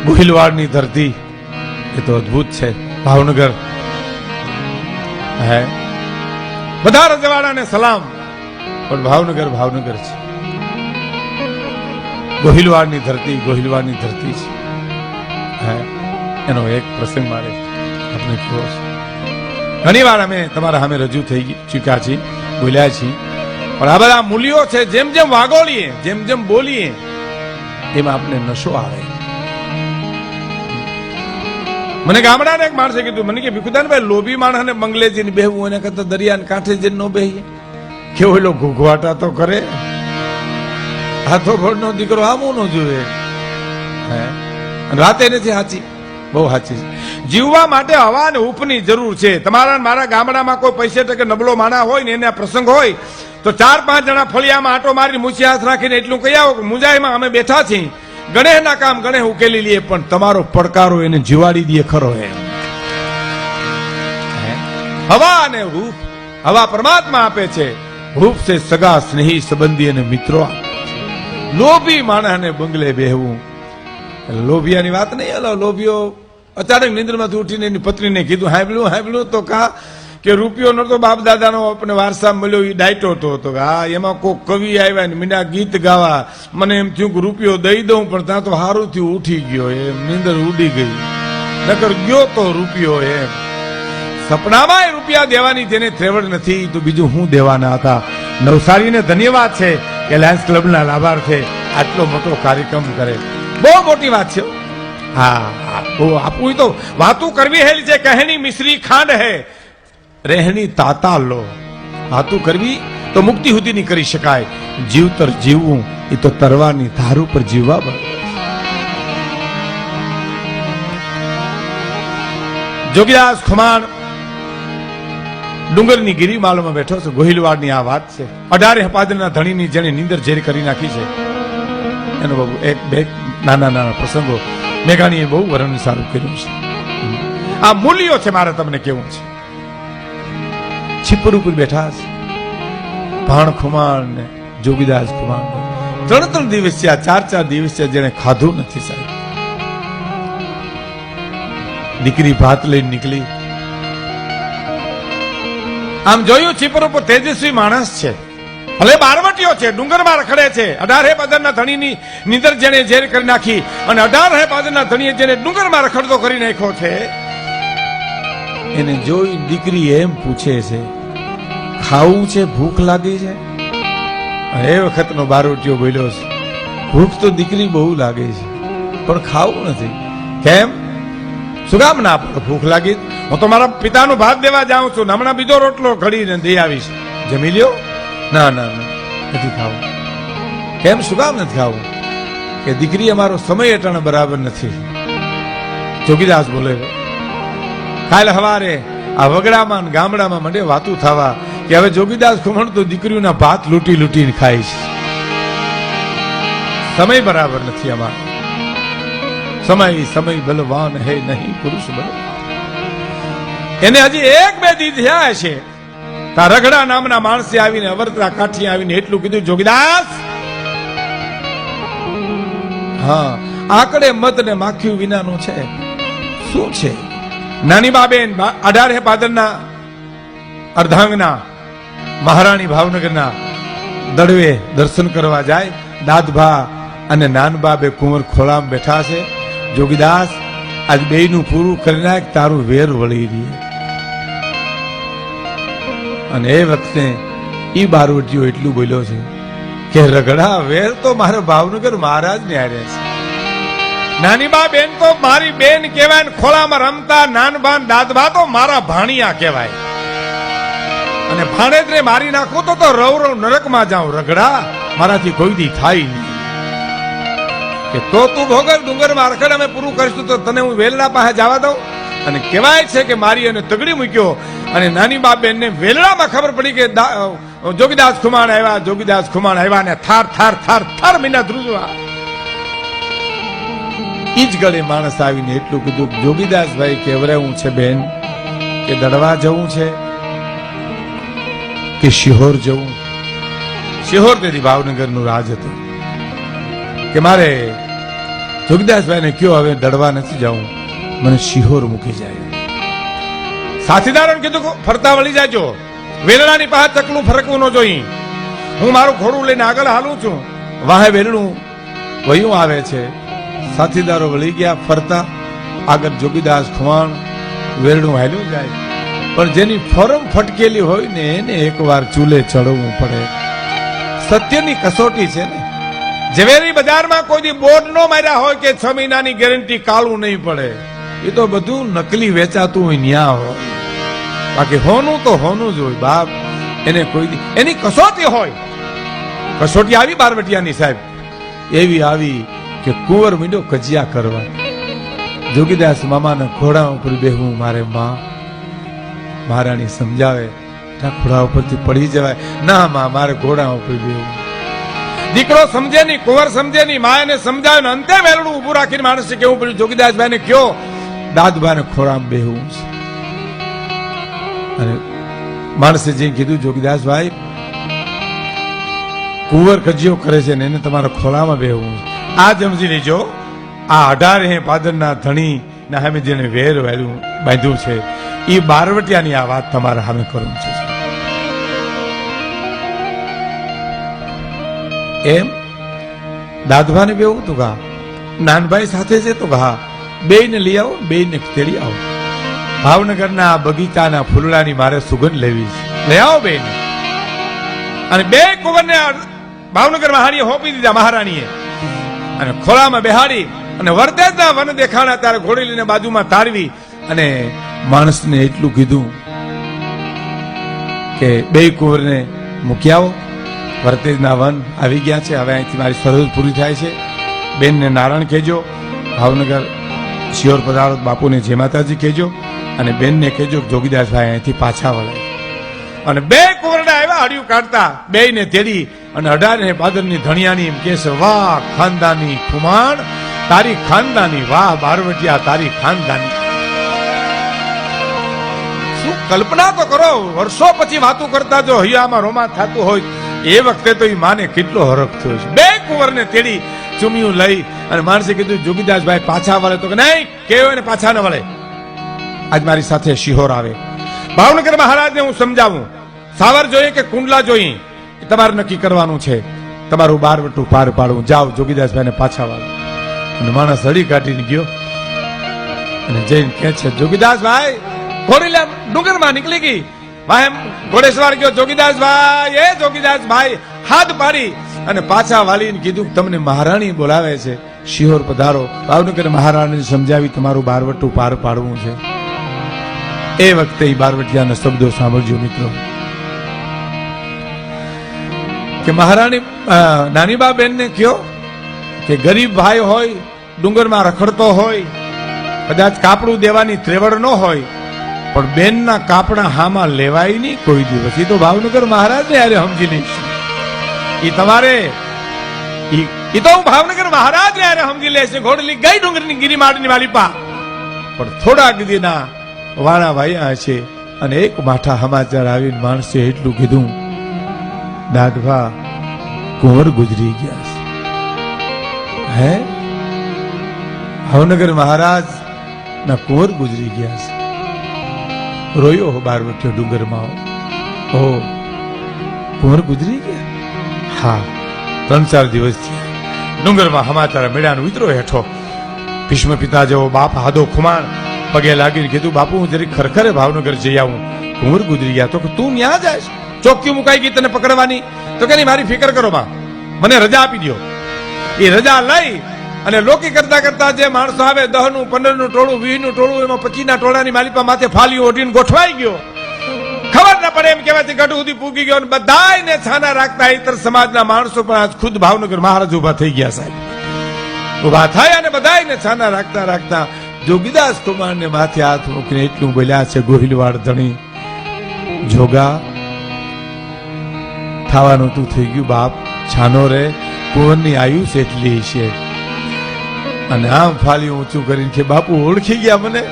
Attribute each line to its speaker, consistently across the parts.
Speaker 1: ગોહિલવાડની ધરતી એ તો અદભુત છે. ભાવનગર હે, બધા રજવાડાને સલામ, પણ ભાવનગર ભાવનગર છે. ગોહિલવાડની ધરતી ગોહિલવાડની ધરતી છે. હે, એનો એક પ્રસંગ મારે આપણે કહેવો છે. ઘણી વાર અમે તમારા સામે રજૂ થઈ ચૂક્યા છીએ, બોલ્યા છીએ, પણ આ બધા મૂલ્યો છે. જેમ જેમ વાગોળીએ, જેમ જેમ બોલીએ, એમાં આપણે નશો આવે. મને ગામડાને એક માણસે કીધું, મને કે ભીખુદાનભાઈ, લોભી માણસને બંગલે જઈને બેહવું એને કરતા દરિયાને કાંઠે જઈને ન બેહીએ. કેવો એલો ઘૂઘવાટા તો કરે, હાથો ભરનો દીકરો આમું ન જોવે. હે, રાતે નથી સાચી, બહુ સાચી છે. જીવવા માટે હવા અને હૂંફની જરૂર છે. તમારા મારા ગામડામાં કોઈ પૈસે ટકે નબળો માણા હોય ને એના પ્રસંગ હોય તો 4-5 જણા ફળિયામાં આટો મારી મૂછી હાથ રાખીને એટલું કહી આવો કે મુંજાઈમાં અમે બેઠા છીએ, ગણેશના કામ ગણેશ ઉકેલી લઈએ, પણ તમારો પડકારો એને જીવાડી દે ખરો. એમ હવા અને હૂંફ, હવા પરમાત્મા આપે છે, હૂંફ છે સગા સ્નેહી સંબંધી અને મિત્રો. લોભી માણસને બંગલે બેહવું, લોભિયાની વાત નહીં. હલો, લોભિયો અચાનક નિંદ્રમાંથી ઉઠીને એની પત્નીને કીધું, હાંભળ્યું તો કા કે રૂપિયો નતો બાપ દાદાનો આપણે વારસા મળ્યો, એ ડાયટો હતો. હા, એમાં કોઈ કવિ આવ્યા ને મીના ગીત ગાવા, મને એમ થયું કે રૂપિયો દઈ દઉં, પણ ત્યાં તો સારું થયું ઉઠી ગયો, એમ નીંદર ઉડી ગઈ, નકર ગયો તો રૂપિયો. એમ સપનામાં રૂપિયા દેવાની જેને ત્રેવડ નથી તો બીજું હું દેવાના હતા. નવસારીને ધન્યવાદ છે કે લાયન્સ ક્લબના લાભાર્થે આટલો મોટો કાર્યક્રમ કરે, બહુ મોટી વાત છે. હા, આપવું તો વાતું કરવી હેલી છે. કહેણી મિશ્રી ખાંડ હે, રહેણી તાતા લો. વાતું કરવી તો મુક્તિ સુધી નહીં કરી શકાય. જીવતર જીવવું એ તો તરવાની ધાર ઉપર જીવવા બરાબર. જોગીદાસ ખુમાણ ડુંગરની ગિરિમાળામાં બેઠો છે. ગોહિલવાડની આ વાત છે. 18 હપાદરના ધણીની જેને નીંદર ઝેર કરી નાખી છે, એનો બાબુ એક બે નાના પ્રસંગો મેઘાણીએ બહુ વર્ણન સારું કર્યું છે. આ મૂલ્યો છે, મારે તમને કેવું છે. છીપર ઉપર બેઠા છે ભાણ ખુમાણ ને જોગીદાસ ખુમાણ. 3 દિવસ છે, 4 દિવસ છે જેને ખાધું નથી સાહેબ. દીકરી ભાત લઈને નીકળી, આમ જોયું છીપર ઉપર તેજસ્વી માણસ છે, ભલે બારવટીયો છે, ડુંગરમાં રખડે છે. 18 પાદરના ધણીની નીંદર જેને ઝેર કરી નાખી, અને 18 પાદરના ધણીએ જેને ડુંગરમાં રખડતો કરી નાખ્યો છે, એને જોઈ દીકરી એમ પૂછે છે, ખાવું છે, ભૂખ લાગી છે? એ વખતનો બારવટીયો બોલ્યો છે, ભૂખ તો દીકરી બહુ લાગે છે, પણ ખાવું નથી. કેમ? શું કામ ના પડે? ભૂખ લાગી, હું તો મારા પિતાનો ભાત દેવા જાઉં છું, હમણાં બીજો રોટલો ઘડીને દઈ આવીશ, જમી લ્યો. ના નથી ખાવું. કેમ? શું કામ નથી ખાવું? કે દીકરી અમારો સમય અટાણે બરાબર નથી. જોગીદાસ બોલે, કાલ હવારે આ વગડામાં ગામડામાં મંડે વાતું થવા કે હવે જોગીદાસ ખુમણ તો દીકરીઓના ભાત લૂંટીને ખાય છે. સમય બરાબર નથી અમારો. સમય બલવાન હે નહીં પુરુષ બલ. એને હજી 1-2 દી થયા છે, તા રગડા નામના માણસે આવીને અવરતરા કાઠી આવીને એટલું કીધું, જોગીદાસ, હા, આકડે મત ને માખ્યું વિનાનું છે. શું છે? નાની બાબેન 18 પાદરના અર્ધાંગના મહારાણી ભાવનગરના દડવે દર્શન કરવા જાય. દાદભા અને નાનબા બે કુંવર ખોળામાં બેઠા છે. જોગીદાસ, આજ બેયનું પૂરું કરી નાખ, તારું વેર વળી રહી. અને એ વખતે ઈ બારવટીયો એટલું બોલ્યો છે કે રગડા વેર તો મારા ભાવનગર મહારાજ ને હારે છે. નાની બા બેન તો મારી બેન કહેવાય, ને ખોળામાં રમતા નાનબા દાદબા તો મારા ભાણિયા કહેવાય. અને ભાણેજને મારી નાખું તો રવ નરકમાં જાઉં. રગડા મારાથી કોઈ દી થાય નહીં. કે તો તું ભોગર ડુંગરમાં રખડ, અમે પૂરું કરીશું તો તને હું વેલના પાસે જવા દઉં. અને કહેવાય છે કે મારી એને તગડી મૂક્યો, અને નાની બા બેન ને વેલડામાં ખબર પડી કે જોગીદાસ ખુમાણ આવ્યા, ને થાર મીના ધ્રુજવા. ઈ જ ગળે માણસ આવીને એટલું કીધું, જોગીદાસભાઈ કેવરાવું છે બેન, કે દડવા જવું છે કે શિહોર જવું? શિહોર તેથી ભાવનગરનું રાજ હતું, કે મારે જોગીદાસભાઈને કયો હવે દડવા નથી જાઉં, મને શિહોર મૂકી જાય. સાથીદારોને કીધું ફરતા વળી જાજો, વેલણાની પાસે ચકલું ફરકવું ન જોઈ. હું મારું ઘોડું લઈને આગળ હાલું છું, વાહે વેલણું વયું આવે છે. સાથીદારો વળી ગયા ફરતા, આગળ જોગીદાસ ખુમાણ વેલણું હાલ્યું જાય. પણ જેની ફરમ ફટકેલી હોય ને એને એકવાર ચૂલે ચડવું પડે. સત્યની કસોટી છે ને. ઝવેરી બજારમાં કોઈ દી બોર્ડ નો માર્યા હોય કે 6 મહિનાની ગેરંટી કાળું નહીં પડે, એ તો બધું નકલી વેચાતું હોય ન્યા હોય. બાકી હોનું તો હોનું જ હોય બાપ. એને કોઈ દી એની કસોટી હોય. કસોટી આવી બારવટિયાની સાહેબ, એવી આવી કે કુંવર મીંડો કજિયા કરવા. જોગીદાસ મામાના ઘોડા ઉપર બેહવું મારે માં. મહારાણી સમજાવે, ઘોડા ઉપરથી પડી જવાય ના માં, મારે ઘોડા ઉપર બેહવું. દીકરો સમજે નહીં, કુંવર સમજે નહીં, મા એને સમજાવે ને અંતે વેલણું ઉભું રાખીને માણસે કેવું પડ્યું, જોગીદાસભાઈ ને કયો દાદભાઈ ખોરામ બેહવું છે. અને માણસે જઈને કીધું, જોગીદાસભાઈ કુંવર કજિયો કરે છે ને એને તમારા ખોળામાં બેહવું છે. આ સમજી લેજો, આ 18 પાદરના ધણી ના સામે જેને વેર વેલું બાંધ્યું છે એ બારવટિયાની આ વાત તમારા સામે કરું છે. એમ દાદભાને બેવું તું કા, નાનભાઈ સાથે છે તો હા, બેયને લઈ આવો, બેયને તેડી આવો. ભાવનગરના બગીચાના ફૂલડાની મારે સુગંધ લેવી છે, લઈ આવો બેયને. અને બે કુંવરને ભાવનગર મહારાણીએ હોપી દીધા મહારાણીએ. અને ખોળામાં બેહાડી અને વરદેજના વન દેખાણા ત્યારે ઘોડી લઈને બાજુમાં તારવી અને માણસને એટલું કીધું કે બે કુંવરને મૂકી આવો, વરતેજના વન આવી ગયા છે, હવે અહીંથી મારી સરહદ પૂરી થાય છે. બેનને નારાયણ કહેજો, ભાવનગર શિહોર પધારો બાપુને જય માતાજી કહેજો, અને બેનને કહેજો જોગીદાસભાઈ અહીંથી પાછા વળે. અને બે કુંવરડા આવ્યા હડિયું કાઢતા, બેયને તેડી અને 18 પાદરની ધણિયાની એમ કે છે, વાહ ખાનદાની ખુમાણ, તારી ખાનદાની, વાહ બારવટિયા તારી ખાનદાની. શું કલ્પના તો કરો, વર્ષો પછી વાતો કરતા જો હૈયામાં રોમાંચ થતું હોય એ વખતે તો એ માને કેટલો હરખ થયો છે. બે કુંવરને તેડી ચુમિયું લઈ અને માણસે કીધું, જોગીદાસભાઈ પાછા વળે તો કે નહીં, કેવો ને પાછા ન વળે. આજ મારી સાથે શિહોર આવે. ભાવનગર મહારાજને હું સમજાવું, સાવર જોઈએ કે કુંડલા જોઈએ તમારે નક્કી કરવાનું છે. તમારું બારવટું પાર પાડવું. જાઓ જોગીદાસભાઈને પાછા વાળો. અને માણસ હળી કાઢીને ગયો અને જઈને કહે છે, જોગીદાસભાઈ ઘોડી લે ડુંગરમાં નીકળી ગઈ. એમ ઘોડેસવાર ગયો, જોગીદાસભાઈ એ જોગીદાસભાઈ હાથ પાડી અને પાછા વાળીને કીધું, તમને મહારાણી બોલાવે છે, શિહોર પધારો. ભાવનગર મહારાણીને સમજાવી તમારું બારવટું પાર પાડવું છે. એ વખતે બારવટિયાના શબ્દો સાંભળજો મિત્રો, કે મહારાણી નાની બા બેન ને કયો કે ગરીબ ભાઈ હોય, ડુંગરમાં રખડતો હોય, કદાચ કાપડું દેવાની ત્રેવડ ન હોય, પણ બેનના કાપડા હામાં લેવાય નહીં કોઈ દિવસ. એ તો ભાવનગર મહારાજ ને યારે સમજી લઈશ. એ તમારે એ તો હું ભાવનગર મહારાજ ને યારે સમજી લેશે. ઘોડલી ગઈ ડુંગરની ગિરિમાળની વાળી પા, પણ થોડાક દીના વાણા વાયા છે. અને એક માઠા સમાચાર આવીને માણસે એટલું કીધું, દાદભા કુંવર ગુજરી ગયા છે. હે ભાવનગર મહારાજ ના કુંવર ગુજરી ગયા છે. રોયો બારવટિયો ડુંગરમાં. ઓ કુંવર ગુજરી ગયા? હા, 3-4 દિવસ થયા. ડુંગરમાં સમાચાર મેળાનો ઉતરો હેઠો. ભીષ્મ પિતા જેવો બાપ હાદો ખુમાણ પગે લાગીને કીધું, બાપુ હું જરી ખરખરે ભાવનગર જઈ આવું, કુંવર ગુજરી ગયા. તો કે તું ન્યા જાય? ચોક્કી મુકાઈ ગઈ તને પકડવાની? તો કે નહીં, મારી ફિકર કરો માં, મને રજા આપી દો. એ રજા લઈ અને લોકી કરતા કરતા જે માણસો આવે 10 નું 15 નું ટોળું, 20 નું ટોળું, એમાં 25 ના ટોળાની માલિપા માથે ફાલીઓ ઓઢીને ગોઠવાઈ ગયો. ખબર ના પડે એમ કહેવાય ગઢ સુધી પૂગી ગયો. બધાને છાના રાખતા ઇતર સમાજના માણસો પણ આજ ખુદ ભાવનગર મહારાજ ઉભા થઈ ગયા સાહેબ. ઉભા થાય અને બધાને છાના રાખતા રાખતા જોગીદાસ કુમારને માથે હાથ મૂકીને એટલું બોલ્યા છે, ગોહિલવાડ ધણી જોગા થવાનું તું થઈ ગયું બાપ, છાનો રે, કુંવરની આયુષ એટલી છે. અને આમ ફાલી ઊંચું કરીને કે બાપુ ઓળખી ગયા મને?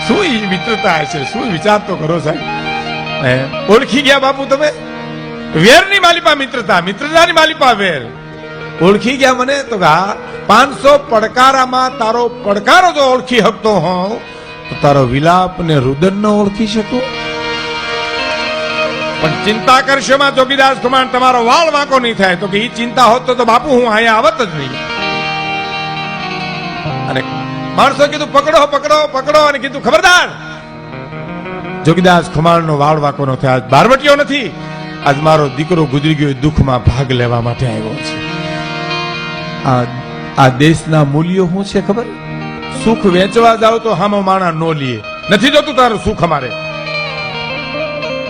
Speaker 1: શું મિત્રતા હશે, શું વિચાર તો કરો સાહેબ. ઓળખી ગયા બાપુ તમે? વેરની માલિપા મિત્રતા, મિત્રતાની માલિપા વેર. ઓળખી ગયા મને? તો હા, 500 પડકારામાં તારો પડકારો જો ઓળખી શકતો હોઉં તો તારો વિલાપ ને રુદન ન ઓળખી શકું. પણ ચિંતા કરશો માં જોગીદાસ ખુમાણ તમારો વાળ વાંકો નહીં થાય. તો કે ઈ ચિંતા હોત તો બાપુ હું અહીંયા આવત જ નહીં. અને માણસો કીધું પકડો પકડો પકડો, અને કીધું ખબરદાર. જોગીદાસ ખુમાણનો વાળ વાંકો ન થાય. આજ બારવટીયો નથી, આજ મારો દીકરો ગુજરી ગયો દુઃખમાં ભાગ લેવા માટે આવ્યો છે. આ દેશના મૂલ્યો શું છે ખબર? સુખ વેચવા જાવ તો હામો માણા નો લીએ. નથી જોતું તારું સુખ અમારે.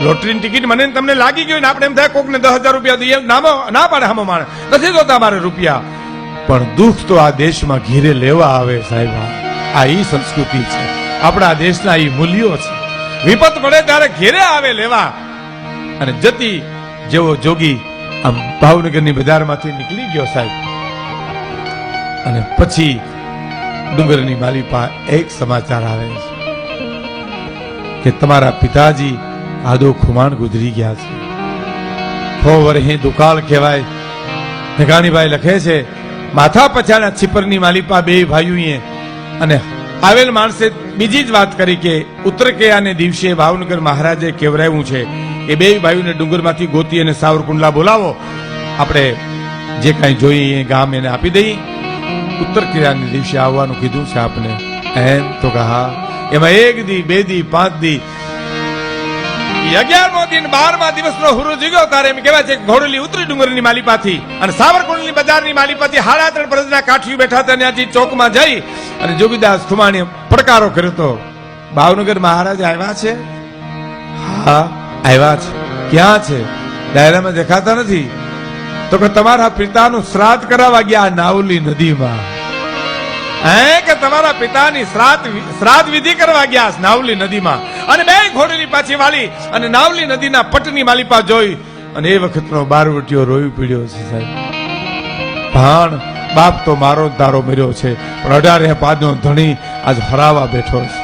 Speaker 1: લોટરીની ટિકિટ મને તમને લાગી ગયું ને આપણે એમ થાય કોકને 10,000 રૂપિયા દઈએ, ના પાડે હામો માણે. નથી જોતા મારે રૂપિયા. પણ દુઃખ તો આ દેશમાં ઘીરે લેવા આવે સાહેબ. આ ઈ સંસ્કૃતિ છે આપણા દેશના, ઈ મૂલ્યો છે. વિપત પડે ત્યારે ઘેરે આવે લેવા. અને જતી જેવો જોગી આમ ભાવનગરની બજારમાંથી નીકળી ગયો સાહેબ. અને પછી ડુંગરની માલિપા એક સમાચાર આવે છે કે તમારા પિતાજી આદો ખુમાણ ગુજરી ગયા છે. 6 વર્ષે દુકાળ કહેવાય. મેઘાણીભાઈ લખે છે માથા પછાડ્યા છીપરની માલિપા બે ભાઈઓએ. અને આવેલ માણસે બીજી જ વાત કરી કે ઉત્તરકેયાને દિવસે ભાવનગર મહારાજે કેવરાયું છે કે બે ભાઈઓને ડુંગરમાંથી ગોતી અને સાવરકુંડલા બોલાવો, આપણે જે કાંઈ જોઈએ ગામ એને આપી દઈએ. ઉત્તરકેયાને દિવસે આવવાનું કીધું છે આપને. એમ તો કહા એમાં 1 દી 2 દી 5 દી 11મો દિન 12મા દિવસનો હુરો જીગ્યો તારે એમ કહેવાય છે ઘોડલી ઉતરી ડુંગરની માલિપાથી અને સાવરકુંડની બજારની માલિપાથી 3.5 પ્રજના કાઠીઓ બેઠા હતા. ત્યાંથી ચોકમાં જઈ અને જોગીદાસ ખુમાણે પડકારો કર્યો તો ભાવનગર મહારાજ આવ્યા છે? હા આવ્યા છે. ક્યાં છે? ડાયરામાં દેખાતા નથી. તો કે તમારા પિતાનું શ્રાદ્ધ કરાવવા ગયા નાવલી નદીમાં. કે તમારા પિતાની શ્રાદ્ધ વિધિ કરવા ગયા નાવલી નદીમાં. અને બે ઘોડીની પાછી વાળી અને નાવલી નદીના પટની માલિપા જોઈ અને એ વખતનો બારવટીયો રોઈ પીડ્યો છે સાહેબ. ભાણ બાપ તો મારો તારો મર્યો છે, પણ 18 પાદનો ધણી આજ હરાવા બેઠો છે.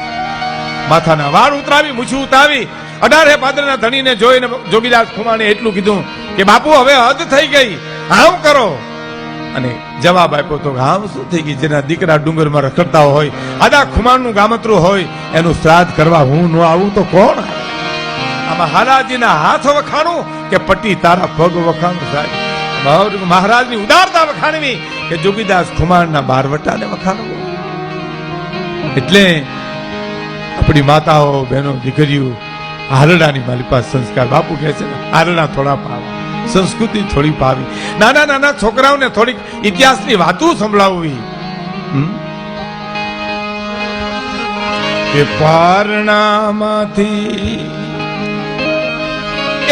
Speaker 1: માથાના વાળ ઉતરાવી મૂછું ઉતાવી 18 પાદરના ધણીને જોઈને જોગીદાસ ખુમાણે એટલું કીધું કે બાપુ હવે હદ થઈ ગઈ, આમ કરો. અને જવાબ આપ્યો તો આમ શું થઈ ગઈ? જેના દીકરા ડુંગરમાં રખડતા હોય, આદા ખુમાણનું ગામતરું હોય, એનું શ્રાદ્ધ કરવા હું ન આવું તો કોણ? આમાં હાલાજીના હાથ વખાણું કે પટ્ટી તારા પગ વખાણું સાહેબ? મહારાજની ઉદારતા વખાણવી કે જોગીદાસ ખુમાણના બારવટાને વખાણવું? એટલે આપણી માતાઓ બહેનો દીકરીઓ હારડાની માલિપા સંસ્કાર. બાપુ કહે છે ને હારડા થોડા પાવા, સંસ્કૃતિ થોડી પાવી, નાના નાના છોકરાઓને થોડીક ઇતિહાસની વાતો સંભળાવવી. કે પારણામાંથી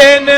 Speaker 1: એને